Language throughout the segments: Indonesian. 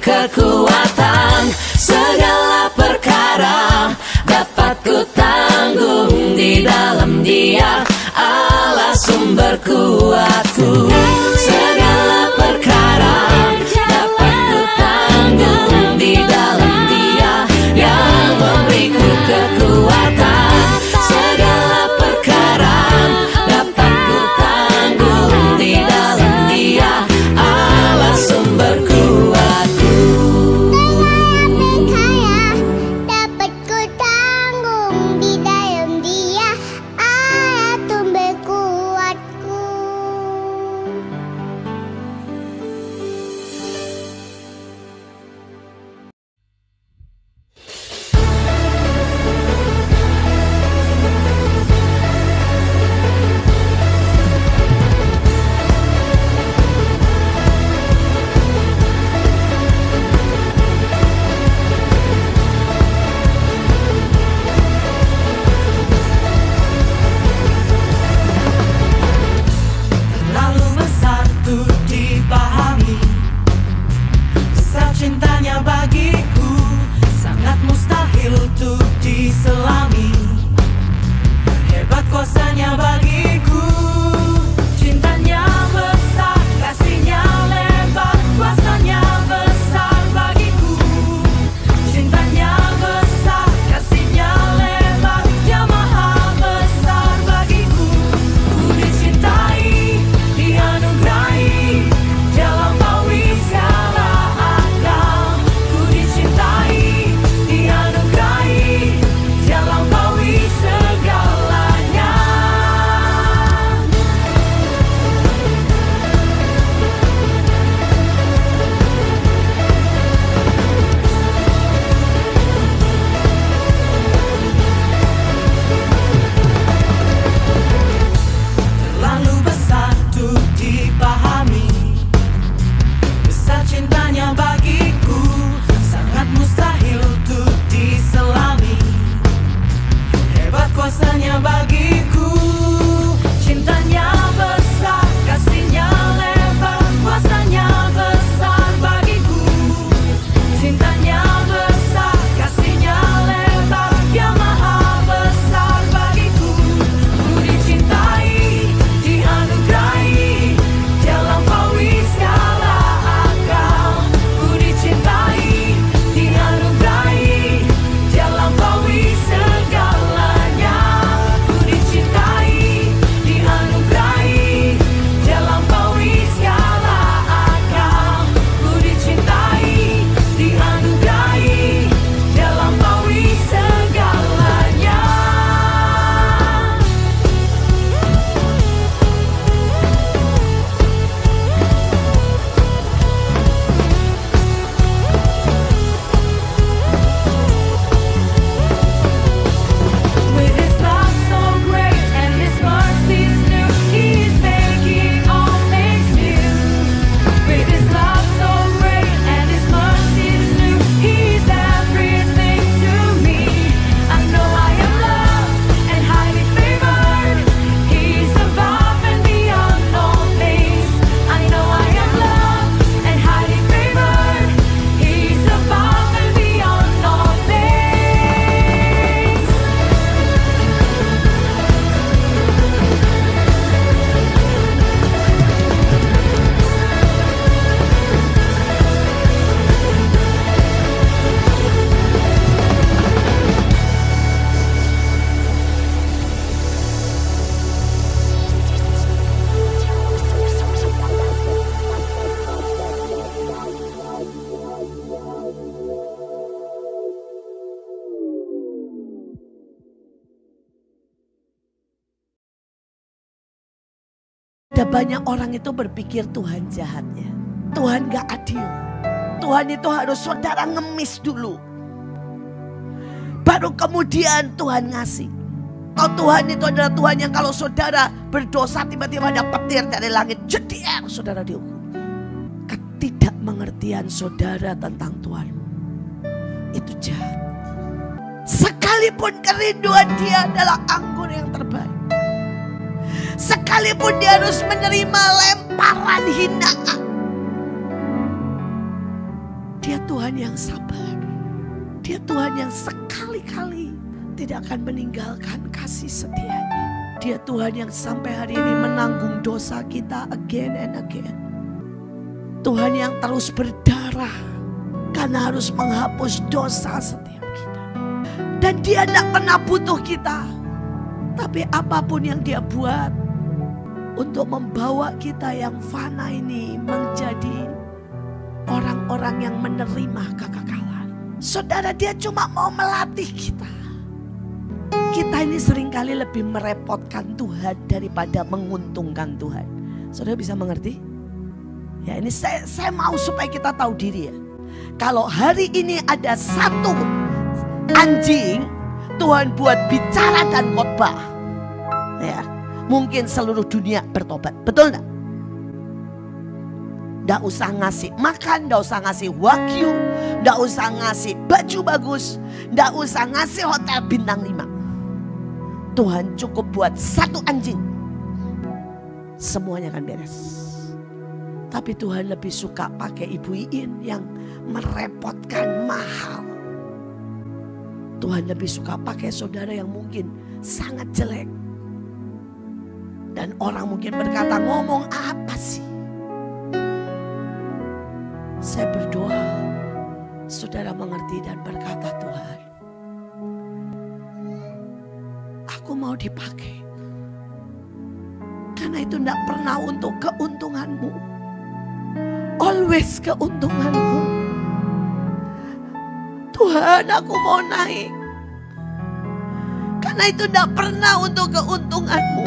kekuatan, segala perkara dapat ku tanggung di dalam Dia, Allah sumber kuatku. Segala perkara dapat ku tanggung di dalam Dia yang memberiku kekuatan. Segala perkara dapat ku tanggung di dalam Dia, Allah sumber kuatku. Dapat ku tanggung di dalam Dia, Allah sumber kuatku. Terlalu besar tuh dipahami, besar cintanya bagiku, sangat mustahil tuh diselami. Hebat kuasanya bagiku, cintanya besar, kasihnya lebar, kuasanya besar bagiku. Cintanya besar, kasihnya lebar, Dia maha besar bagiku. Ku dicintai, dianugerahi, Dia lampaui segala akal. Ku dicintai, dianugerahi, Dia lampaui segalanya. Terlalu besar tuh dipahami, besar cintanya bagiku, sangat mustahil tuh diselami. Hebat kuasanya bagiku, cintanya besar, kasihnya lebar, kuasanya besar bagiku. Cintanya besar, kasihnya lebar, Dia maha besar bagiku. Ku dicintai, dianugerahi, Dia lampaui segala akal. Ku dicintai, dianugerahi, Dia lampaui segalanya. Ku dicintai, dianugerahi, Dia lampaui segala akal. Ku dicintai, dianugerahi, Dia lampaui segalanya. With His love so great and His mercies new, He is making all things new. With His love so great and His mercies new, He is everything to me. I know I am loved and highly favored. He is above and beyond all things. I know I am loved and highly favored. He is above and beyond all things. Ada banyak orang itu berpikir Tuhan jahatnya. Tuhan gak adil. Tuhan itu harus saudara ngemis dulu. Baru kemudian Tuhan ngasih. Oh, Tuhan itu adalah Tuhan yang kalau saudara berdosa tiba-tiba ada petir dari langit. Jedier saudara dihukum. Ketidakmengertian saudara tentang Tuhan itu jahat. Sekalipun kerinduan dia adalah anggur yang terbaik. Sekalipun dia harus menerima lemparan hinaan, Dia Tuhan yang sabar. Dia Tuhan yang sekali-kali tidak akan meninggalkan kasih setianya. Dia Tuhan yang sampai hari ini menanggung dosa kita again and again. Tuhan yang terus berdarah karena harus menghapus dosa setiap kita. Dan dia tidak pernah butuh kita. Tapi apapun yang dia buat untuk membawa kita yang fana ini menjadi orang-orang yang menerima kekekalan. Saudara, dia cuma mau melatih kita. Kita ini seringkali lebih merepotkan Tuhan daripada menguntungkan Tuhan. Saudara bisa mengerti? Ya, ini saya mau supaya kita tahu diri ya. Kalau hari ini ada satu anjing Tuhan buat bicara dan khotbah, ya, mungkin seluruh dunia bertobat. Betul enggak? Nggak usah ngasih makan, nggak usah ngasih wagyu, nggak usah ngasih baju bagus, nggak usah ngasih hotel bintang 5. Tuhan cukup buat satu anjing, semuanya akan beres. Tapi Tuhan lebih suka pakai Ibu Iin yang merepotkan, mahal. Tuhan lebih suka pakai saudara yang mungkin sangat jelek. Dan orang mungkin berkata, ngomong apa sih? Saya berdoa saudara mengerti dan berkata, Tuhan, aku mau dipakai. Karena itu tidak pernah untuk keuntunganmu. Always keuntunganmu. Tuhan, aku mau naik. Karena itu tidak pernah untuk keuntunganmu.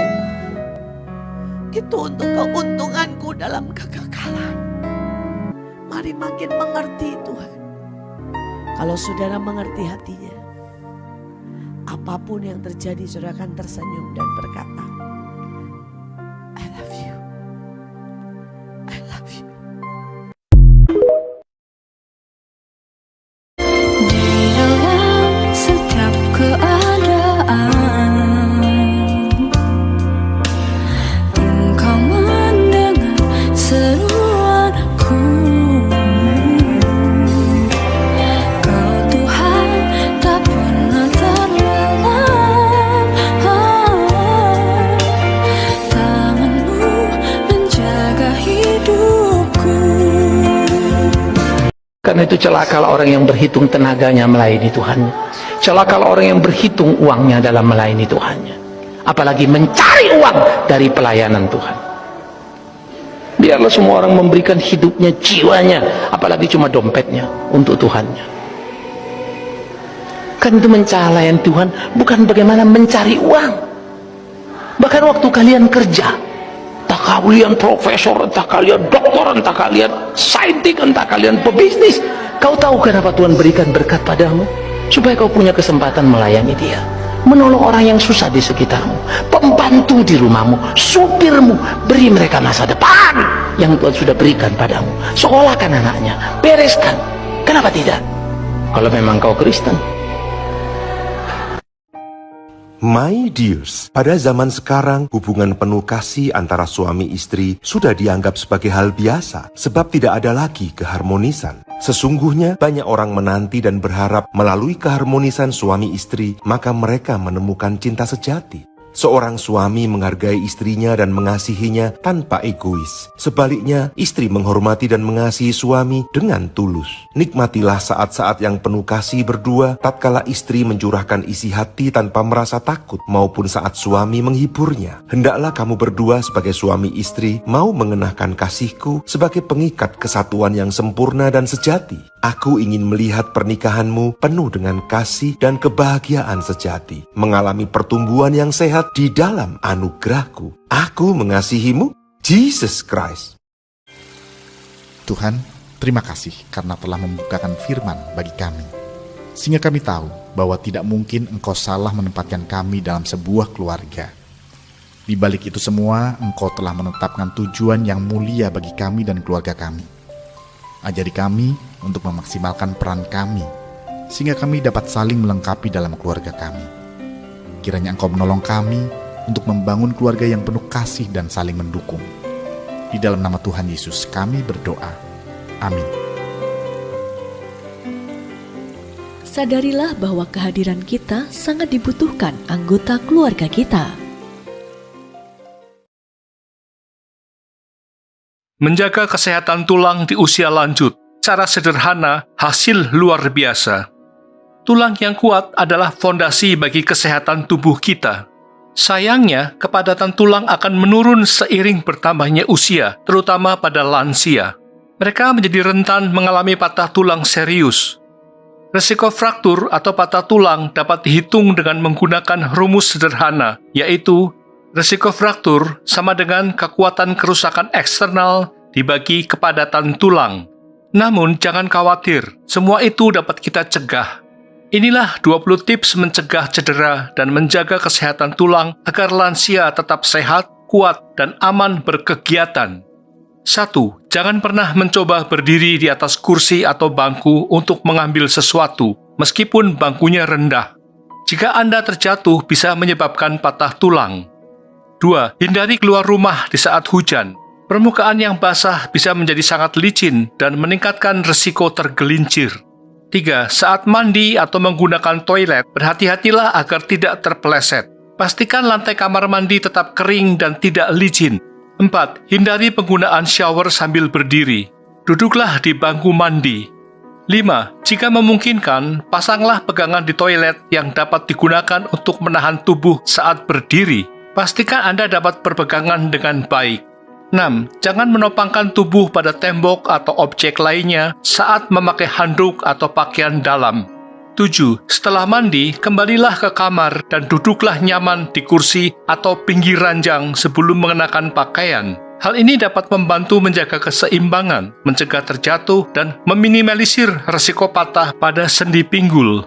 Itu untuk keuntunganku dalam kekekalan. Mari makin mengerti Tuhan. Kalau saudara mengerti hatinya, apapun yang terjadi saudara akan tersenyum dan berkata, I love you. I love you. Di dalam setiap keadaan, Engkau mendengar seruanku. Kau Tuhan tak pernah terlelah. Tangan-Mu menjaga hidupku. Karena itu celakalah orang yang berhitung tenaganya melayani Tuhannya. Celakalah orang yang berhitung uangnya dalam melayani Tuhannya. Apalagi mencari uang dari pelayanan Tuhan. Biarlah semua orang memberikan hidupnya, jiwanya, apalagi cuma dompetnya untuk Tuhannya. Kan itu mencari Tuhan bukan bagaimana mencari uang. Bahkan waktu kalian kerja, entah kalian profesor, entah kalian doktor, entah kalian saintis, entah kalian pebisnis, kau tahu kenapa Tuhan berikan berkat padamu? Supaya kau punya kesempatan melayani Dia, menolong orang yang susah di sekitarmu, pembantu di rumahmu, supirmu. Beri mereka masa depan yang Tuhan sudah berikan padamu. Sekolahkan anaknya, bereskan. Kenapa tidak? Kalau memang kau Kristen. My dears, pada zaman sekarang hubungan penuh kasih antara suami istri sudah dianggap sebagai hal biasa sebab tidak ada lagi keharmonisan. Sesungguhnya banyak orang menanti dan berharap melalui keharmonisan suami istri maka mereka menemukan cinta sejati. Seorang suami menghargai istrinya dan mengasihinya tanpa egois. Sebaliknya, istri menghormati dan mengasihi suami dengan tulus. Nikmatilah saat-saat yang penuh kasih berdua, tatkala istri mencurahkan isi hati tanpa merasa takut, maupun saat suami menghiburnya. Hendaklah kamu berdua sebagai suami istri mau mengenakan kasihku sebagai pengikat kesatuan yang sempurna dan sejati. Aku ingin melihat pernikahanmu penuh dengan kasih dan kebahagiaan sejati, mengalami pertumbuhan yang sehat di dalam anugerahku. Aku mengasihimu, Jesus Christ. Tuhan, terima kasih karena telah membukakan firman bagi kami, sehingga kami tahu bahwa tidak mungkin Engkau salah menempatkan kami dalam sebuah keluarga. Di balik itu semua, Engkau telah menetapkan tujuan yang mulia bagi kami dan keluarga kami. Ajari kami untuk memaksimalkan peran kami, sehingga kami dapat saling melengkapi dalam keluarga kami. Kiranya Engkau menolong kami untuk membangun keluarga yang penuh kasih dan saling mendukung. Di dalam nama Tuhan Yesus kami berdoa. Amin. sadarilah bahwa kehadiran kita sangat dibutuhkan anggota keluarga kita. Menjaga kesehatan tulang di usia lanjut, cara sederhana, hasil luar biasa. Tulang yang kuat adalah fondasi bagi kesehatan tubuh kita. Sayangnya, kepadatan tulang akan menurun seiring bertambahnya usia, terutama pada lansia. Mereka menjadi rentan mengalami patah tulang serius. Risiko fraktur atau patah tulang dapat dihitung dengan menggunakan rumus sederhana, yaitu risiko fraktur sama dengan kekuatan kerusakan eksternal dibagi kepadatan tulang. Namun, jangan khawatir, semua itu dapat kita cegah. Inilah 20 tips mencegah cedera dan menjaga kesehatan tulang agar lansia tetap sehat, kuat, dan aman berkegiatan. 1. Jangan pernah mencoba berdiri di atas kursi atau bangku untuk mengambil sesuatu, meskipun bangkunya rendah. Jika Anda terjatuh, bisa menyebabkan patah tulang. 2. Hindari keluar rumah di saat hujan. Permukaan yang basah bisa menjadi sangat licin dan meningkatkan risiko tergelincir. 3. Saat mandi atau menggunakan toilet, berhati-hatilah agar tidak terpeleset. Pastikan lantai kamar mandi tetap kering dan tidak licin. 4. Hindari penggunaan shower sambil berdiri. Duduklah di bangku mandi. 5. Jika memungkinkan, pasanglah pegangan di toilet yang dapat digunakan untuk menahan tubuh saat berdiri. Pastikan Anda dapat berpegangan dengan baik. 6. Jangan menopangkan tubuh pada tembok atau objek lainnya saat memakai handuk atau pakaian dalam. 7. Setelah mandi, kembalilah ke kamar dan duduklah nyaman di kursi atau pinggir ranjang sebelum mengenakan pakaian. Hal ini dapat membantu menjaga keseimbangan, mencegah terjatuh, dan meminimalisir risiko patah pada sendi pinggul.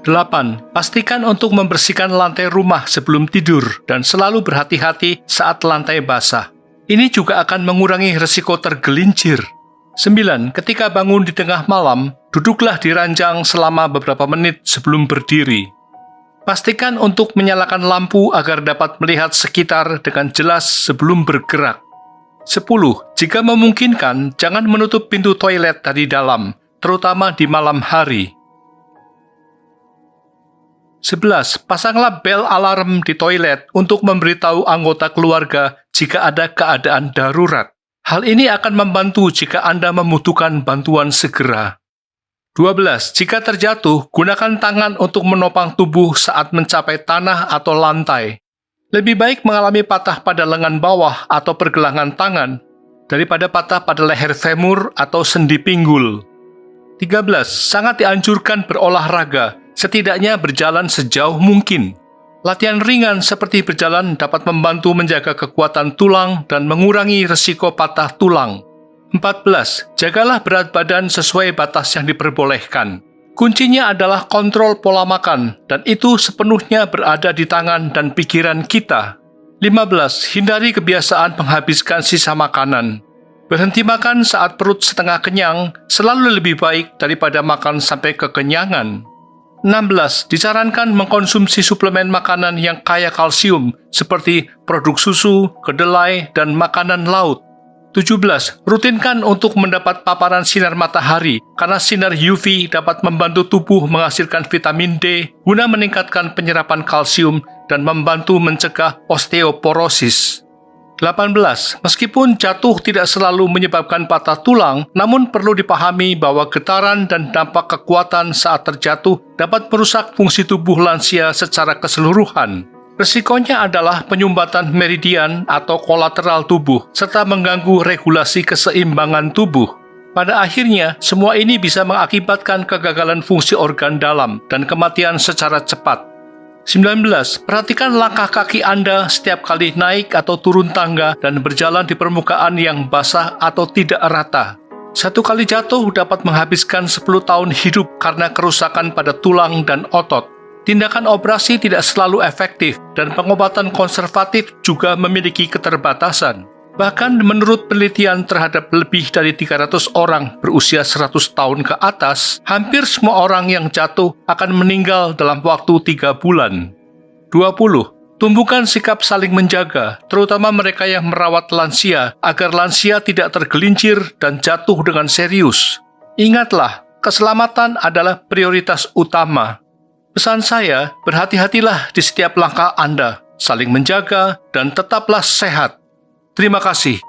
8. Pastikan untuk membersihkan lantai rumah sebelum tidur dan selalu berhati-hati saat lantai basah. Ini juga akan mengurangi risiko tergelincir. 9. Ketika bangun di tengah malam, duduklah di ranjang selama beberapa menit sebelum berdiri. Pastikan untuk menyalakan lampu agar dapat melihat sekitar dengan jelas sebelum bergerak. 10. Jika memungkinkan, jangan menutup pintu toilet dari dalam, terutama di malam hari. 11. Pasanglah bel alarm di toilet untuk memberitahu anggota keluarga jika ada keadaan darurat. Hal ini akan membantu jika Anda membutuhkan bantuan segera. 12. Jika terjatuh, gunakan tangan untuk menopang tubuh saat mencapai tanah atau lantai. Lebih baik mengalami patah pada lengan bawah atau pergelangan tangan daripada patah pada leher femur atau sendi pinggul. 13. Sangat dianjurkan berolahraga, setidaknya berjalan sejauh mungkin. Latihan ringan seperti berjalan dapat membantu menjaga kekuatan tulang dan mengurangi risiko patah tulang. 14. Jagalah berat badan sesuai batas yang diperbolehkan. Kuncinya adalah kontrol pola makan, dan itu sepenuhnya berada di tangan dan pikiran kita. 15. Hindari kebiasaan menghabiskan sisa makanan. Berhenti makan saat perut setengah kenyang selalu lebih baik daripada makan sampai kekenyangan. 16. Disarankan mengkonsumsi suplemen makanan yang kaya kalsium seperti produk susu, kedelai, dan makanan laut. 17. Rutinkan untuk mendapat paparan sinar matahari karena sinar UV dapat membantu tubuh menghasilkan vitamin D guna meningkatkan penyerapan kalsium dan membantu mencegah osteoporosis. 18. Meskipun jatuh tidak selalu menyebabkan patah tulang, namun perlu dipahami bahwa getaran dan dampak kekuatan saat terjatuh dapat merusak fungsi tubuh lansia secara keseluruhan. Risikonya adalah penyumbatan meridian atau kolateral tubuh, serta mengganggu regulasi keseimbangan tubuh. Pada akhirnya, semua ini bisa mengakibatkan kegagalan fungsi organ dalam dan kematian secara cepat. 19. Perhatikan langkah kaki Anda setiap kali naik atau turun tangga dan berjalan di permukaan yang basah atau tidak rata. Satu kali jatuh dapat menghabiskan 10 tahun hidup karena kerusakan pada tulang dan otot. Tindakan operasi tidak selalu efektif dan pengobatan konservatif juga memiliki keterbatasan. Bahkan menurut penelitian terhadap lebih dari 300 orang berusia 100 tahun ke atas, hampir semua orang yang jatuh akan meninggal dalam waktu 3 bulan. 20. Tumbuhkan sikap saling menjaga, terutama mereka yang merawat lansia, agar lansia tidak tergelincir dan jatuh dengan serius. Ingatlah, Keselamatan adalah prioritas utama. Pesan saya, berhati-hatilah di setiap langkah Anda, saling menjaga, dan tetaplah sehat. Terima kasih.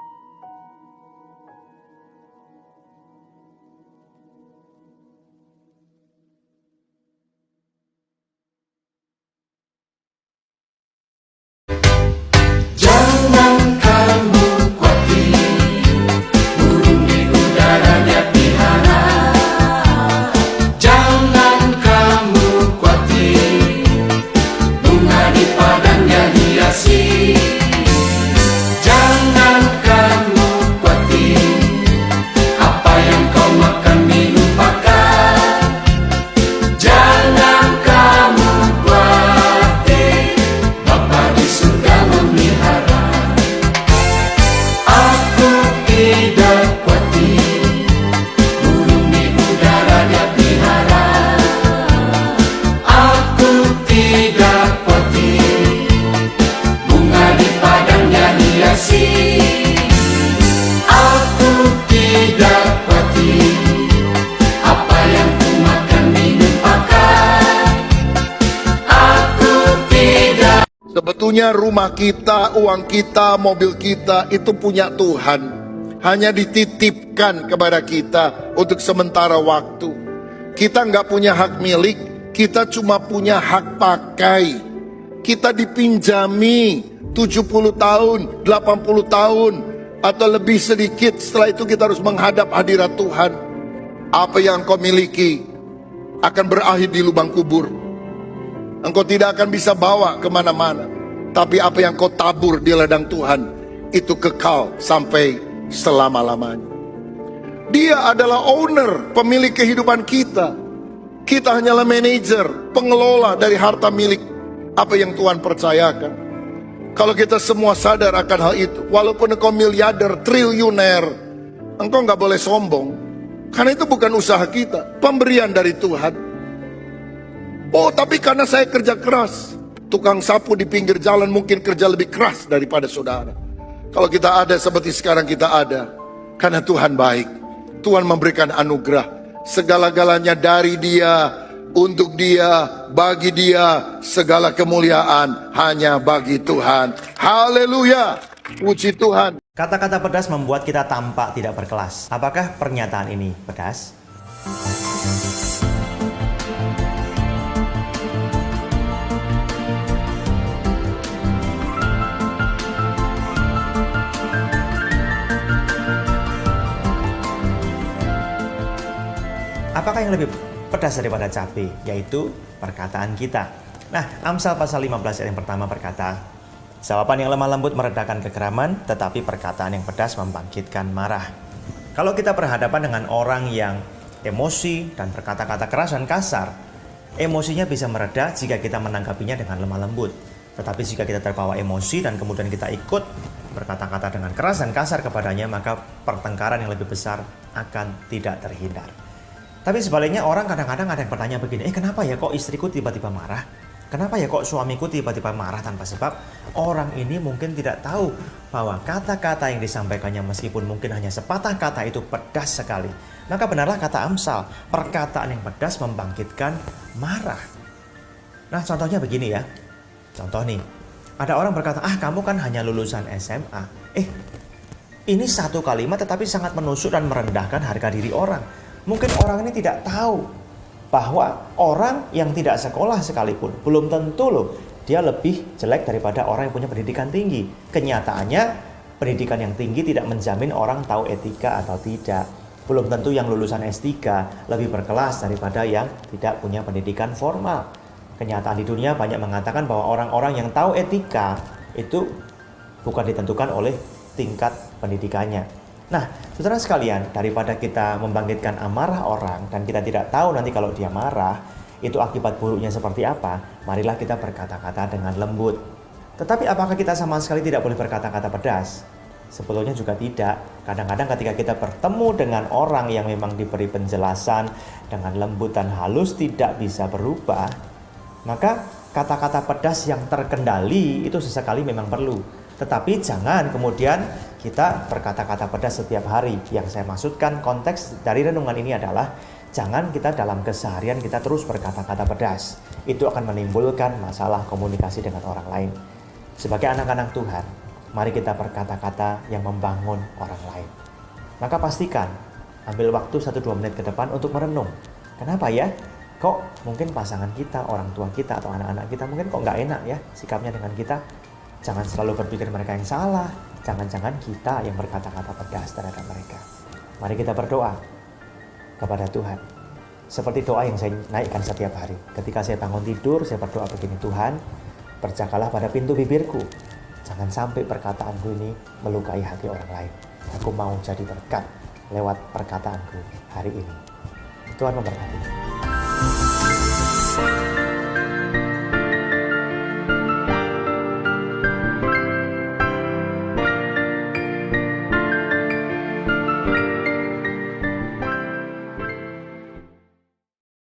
Sebetulnya rumah kita, uang kita, mobil kita itu punya Tuhan. Hanya dititipkan kepada kita untuk sementara waktu. Kita nggak punya hak milik, kita cuma punya hak pakai. Kita dipinjami 70 tahun, 80 tahun, atau lebih sedikit. Setelah itu kita harus menghadap hadirat Tuhan. Apa yang kau miliki akan berakhir di lubang kubur. Engkau tidak akan bisa bawa kemana-mana. Tapi apa yang kau tabur di ladang Tuhan, itu kekal sampai selama-lamanya. Dia adalah owner, pemilik kehidupan kita. Kita hanyalah manajer, pengelola dari harta milik apa yang Tuhan percayakan. Kalau kita semua sadar akan hal itu, walaupun engkau miliarder, triliuner, engkau nggak boleh sombong. Karena itu bukan usaha kita, pemberian dari Tuhan. Oh, tapi karena saya kerja keras. Tukang sapu di pinggir jalan mungkin kerja lebih keras daripada saudara. Kalau kita ada seperti sekarang kita ada, karena Tuhan baik. Tuhan memberikan anugerah. Segala-galanya dari Dia, untuk Dia, bagi Dia. Segala kemuliaan hanya bagi Tuhan. Haleluya, puji Tuhan. Kata-kata pedas membuat kita tampak tidak berkelas. Apakah pernyataan ini pedas? Apakah yang lebih pedas daripada cabai? Yaitu perkataan kita. Nah, Amsal pasal 15 ayat yang pertama berkata, jawaban yang lemah lembut meredakan kegeraman, tetapi perkataan yang pedas membangkitkan marah. Kalau kita berhadapan dengan orang yang emosi dan berkata-kata keras dan kasar, emosinya bisa mereda jika kita menanggapinya dengan lemah lembut. Tetapi jika kita terbawa emosi dan kemudian kita ikut berkata-kata dengan keras dan kasar kepadanya, maka pertengkaran yang lebih besar akan tidak terhindar. Tapi sebaliknya orang kadang-kadang ada yang bertanya begini, kenapa ya kok istriku tiba-tiba marah? Kenapa ya kok suamiku tiba-tiba marah tanpa sebab? Orang ini mungkin tidak tahu bahwa kata-kata yang disampaikannya meskipun mungkin hanya sepatah kata itu pedas sekali. Maka benarlah kata Amsal, perkataan yang pedas membangkitkan marah. Nah, contohnya begini ya. Contoh nih, ada orang berkata, kamu kan hanya lulusan SMA. Ini satu kalimat tetapi sangat menusuk dan merendahkan harga diri orang. Mungkin orang ini tidak tahu bahwa orang yang tidak sekolah sekalipun belum tentu loh dia lebih jelek daripada orang yang punya pendidikan tinggi. Kenyataannya pendidikan yang tinggi tidak menjamin orang tahu etika atau tidak. Belum tentu yang lulusan S3 lebih berkelas daripada yang tidak punya pendidikan formal. Kenyataan di dunia banyak mengatakan bahwa orang-orang yang tahu etika itu bukan ditentukan oleh tingkat pendidikannya. Nah, saudara sekalian, daripada kita membangkitkan amarah orang dan kita tidak tahu nanti kalau dia marah, itu akibat buruknya seperti apa, marilah kita berkata-kata dengan lembut. Tetapi apakah kita sama sekali tidak boleh berkata-kata pedas? Sebetulnya juga tidak. Kadang-kadang ketika kita bertemu dengan orang yang memang diberi penjelasan dengan lembut dan halus tidak bisa berubah, maka kata-kata pedas yang terkendali itu sesekali memang perlu. Tetapi jangan kemudian kita berkata-kata pedas setiap hari. Yang saya maksudkan konteks dari renungan ini adalah Jangan kita dalam keseharian kita terus berkata-kata pedas. Itu akan menimbulkan masalah komunikasi dengan orang lain. Sebagai anak-anak Tuhan, mari kita berkata-kata yang membangun orang lain. Maka pastikan, ambil waktu 1-2 menit ke depan untuk merenung. Kenapa ya? Kok mungkin pasangan kita, orang tua kita, atau anak-anak kita mungkin kok nggak enak ya sikapnya dengan kita. Jangan selalu berpikir mereka yang salah. Jangan-jangan kita yang berkata-kata pedas terhadap mereka. Mari kita berdoa kepada Tuhan. Seperti doa yang saya naikkan setiap hari. Ketika saya bangun tidur, saya berdoa begini, Tuhan, berjagalah pada pintu bibirku. Jangan sampai perkataanku ini melukai hati orang lain. Aku mau jadi berkat lewat perkataanku hari ini. Tuhan memberkati.